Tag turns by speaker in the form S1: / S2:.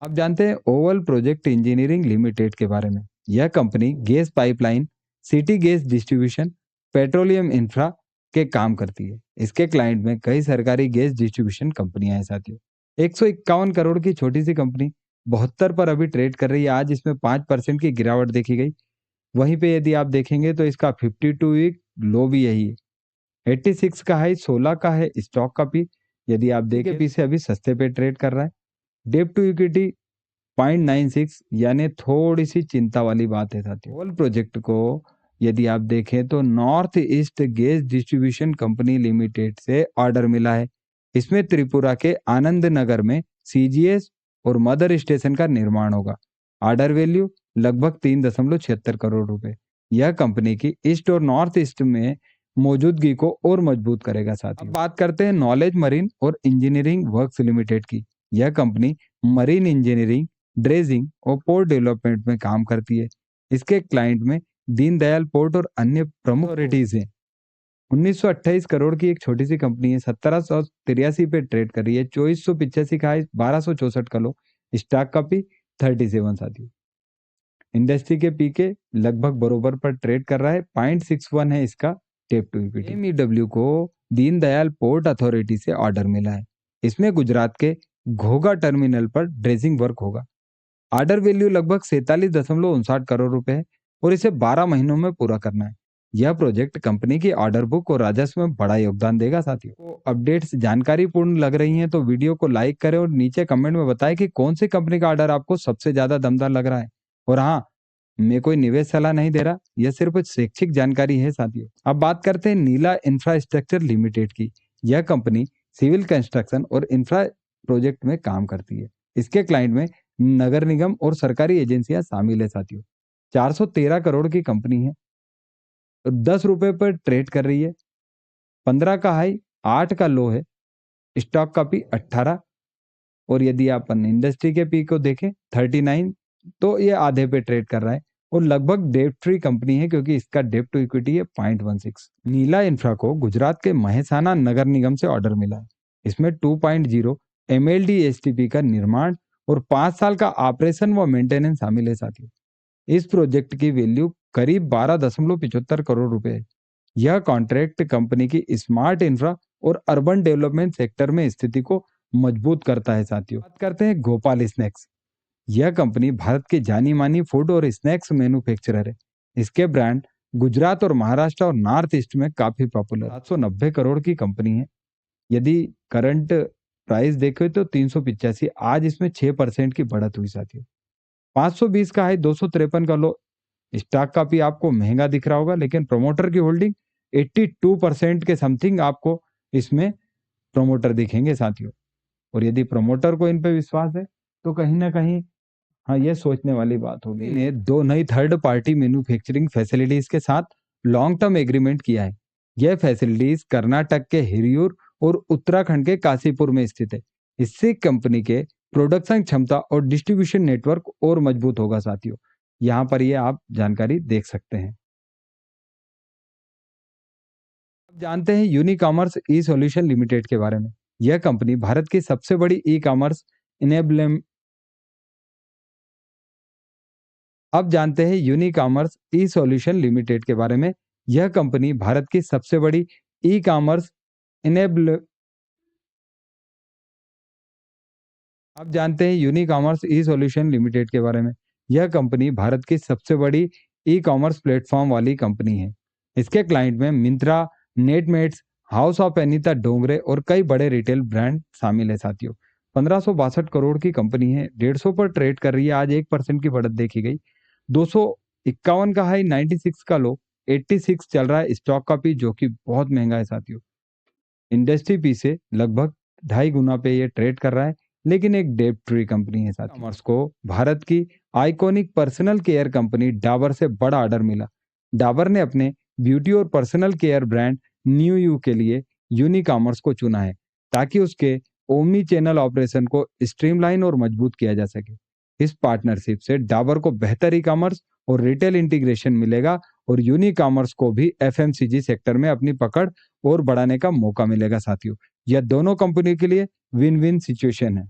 S1: आप जानते हैं ओवल प्रोजेक्ट इंजीनियरिंग लिमिटेड के बारे में। यह company gas pipeline, city gas distribution, petroleum infra के काम करती है। इसके क्लाइंट में कई सरकारी गैस डिस्ट्रीब्यूशन कंपनियां हैं साथियों। 151 करोड़ की छोटी सी कंपनी 72 पर अभी ट्रेड कर रही है। आज इसमें 5% की गिरावट देखी गई। वहीं पे यदि आप देखेंगे तो इसका 52 वीक लो भी यही है। 86 का हाई, 16 का है स्टॉक का पी। यदि आप देखें पीछे अभी सस्ते पे ट्रेड कर रहा है। डेप टू इक्विटी 0.96, यानी थोड़ी सी चिंता वाली बात है साथियों। ओवल प्रोजेक्ट को यदि आप देखें तो north east gas distribution company limited से ऑर्डर मिला है। इसमें त्रिपुरा के आनंद नगर में सीजीएस और मदर स्टेशन का निर्माण होगा। ऑर्डर वैल्यू लगभग 3.76 करोड़ रुपए। यह कंपनी की ईस्ट और नॉर्थ ईस्ट में मौजूदगी को और मजबूत करेगा साथियों। अब बात करते हैं नॉलेज मरीन और इंजीनियरिंग वर्क्स लिमिटेड की। यह कंपनी मरीन इंजीनियरिंग, ड्रेजिंग और पोर्ट डेवलपमेंट में काम करती है। इसके क्लाइंट में दीनदयाल पोर्ट और अन्य प्रमुख अथॉरिटीज हैं। 1928 करोड़ की एक छोटी सी कंपनी है। 1783 पे ट्रेड कर रही है। 2485 का हाई, 1264 का लो। स्टॉक का पी 37 साथियों। इंडस्ट्री के पी के लगभग बरोबर पर ट्रेड कर रहा है। 0.61 है इसका टेप टू इक्विटी। एमईडब्ल्यू को दीनदयाल पोर्ट अथॉरिटी से ऑर्डर मिला है। इसमें गुजरात के घोघा टर्मिनल पर ड्रेजिंग वर्क होगा। ऑर्डर वैल्यू लगभग 47.59 करोड़ रुपए है और इसे 12 महीनों में पूरा करना है। यह प्रोजेक्ट कंपनी की ऑर्डर बुक और राजस्व में बड़ा योगदान देगा साथियों। तो अपडेट्स जानकारी पूर्ण लग रही हैं तो वीडियो को लाइक करें और नीचे कमेंट में बताएं कि कौन सी कंपनी का ऑर्डर आपको सबसे ज्यादा दमदार लग रहा है। और हाँ, मैं कोई निवेश सलाह नहीं दे रहा, यह सिर्फ शैक्षिक जानकारी है साथियों। अब बात करते हैं नीला इंफ्रास्ट्रक्चर लिमिटेड की। यह कंपनी सिविल कंस्ट्रक्शन और इंफ्रा प्रोजेक्ट में काम करती है। इसके क्लाइंट में नगर निगम और सरकारी एजेंसियां शामिल है साथियों। 413 करोड़ की कंपनी है। 10 रुपए पर ट्रेड कर रही है। 15 का हाई, 8 का लो है। स्टॉक का पी 18। और यदि आप इंडस्ट्री के पी को देखें 39, तो ये आधे पे ट्रेड कर रहा है और लगभग डेट फ्री कंपनी है क्योंकि इसका डेप टू इक्विटी है 0.16। नीला इंफ्रा को गुजरात के महेसाना नगर निगम से ऑर्डर मिला है। इसमें 2.0 एमएलडी एसटीपी का निर्माण और 5 साल का ऑपरेशन व मेंटेनेंस शामिल है साथियों। इस प्रोजेक्ट की वैल्यू करीब 12.75 करोड़ रुपए है। यह कॉन्ट्रैक्ट कंपनी की स्मार्ट इंफ्रा और अर्बन डेवलपमेंट सेक्टर में स्थिति को मजबूत करता है साथियों। बात करते हैं गोपाल स्नैक्स। यह कंपनी भारत की जानी मानी फूड और स्नैक्स मैन्युफैक्चरर है। इसके ब्रांड गुजरात और महाराष्ट्र और नॉर्थ ईस्ट में काफी पॉपुलर। 790 करोड़ की कंपनी है। यदि करंट प्राइस देखे तो 385। आज इसमें 6% की बढ़त हुई साथियों। 520 का है, 253 का लो। स्टॉक का भी आपको महंगा दिख रहा होगा, लेकिन प्रमोटर की होल्डिंग 82% के समथिंग आपको इसमें प्रमोटर दिखेंगे साथियों। और यदि प्रमोटर को इन पे विश्वास है तो कहीं ना कहीं हाँ, ये सोचने वाली बात होगी। ने 2 नई थर्ड पार्टी मैन्युफैक्चरिंग फैसिलिटीज के साथ लॉन्ग टर्म एग्रीमेंट किया है। यह फैसिलिटीज कर्नाटक के हिरियूर और उत्तराखंड के काशीपुर में स्थित है। इससे कंपनी के प्रोडक्शन क्षमता और डिस्ट्रीब्यूशन नेटवर्क और मजबूत होगा साथियों। यहाँ पर ये आप जानकारी देख सकते हैं। आप जानते हैं यूनिकॉमर्स ई सॉल्यूशन लिमिटेड के बारे में। यह कंपनी भारत की सबसे बड़ी ई कॉमर्स इनेबल अब जानते हैं यूनिकॉमर्स ई सॉल्यूशन लिमिटेड के बारे में। यह कंपनी भारत की सबसे बड़ी ई कॉमर्स इनेबल आप जानते हैं यूनिकॉमर्स ई सॉल्यूशन लिमिटेड के बारे में। यह कंपनी भारत की सबसे बड़ी ई कॉमर्स प्लेटफॉर्म वाली कंपनी है। इसके क्लाइंट में मिंत्रा, नेटमेट्स, हाउस ऑफ अनीता डोंगरे और कई बड़े रिटेल ब्रांड शामिल है साथियों। 1562 करोड़ की कंपनी है। 150 पर ट्रेड कर रही है। आज 1% की बढ़त देखी गई। 251 का हाई, 96 का लो। 86 चल रहा है स्टॉक का पी, जो कि बहुत महंगा है साथियों। इंडस्ट्री पी से लगभग 2.5 गुना पे ये ट्रेड कर रहा है, लेकिन एक डेट फ्री कंपनी है साथियों। कॉमर्स को भारत की iconic personal care company Dabur से बड़ा ऑर्डर मिला। डाबर ने अपने ब्यूटी और personal care brand new you के लिए यूनिकॉमर्स को चुना है ताकि उसके ओमनी चैनल ऑपरेशन को स्ट्रीमलाइन और मजबूत किया जा सके। इस पार्टनरशिप से डाबर को बेहतर ई कॉमर्स और रिटेल इंटीग्रेशन मिलेगा और यूनिकॉमर्स को भी एफएमसीजी सेक्टर में अपनी पकड़ और बढ़ाने का मौका मिलेगा साथियों। यह दोनों कंपनी के लिए विन विन सिचुएशन है।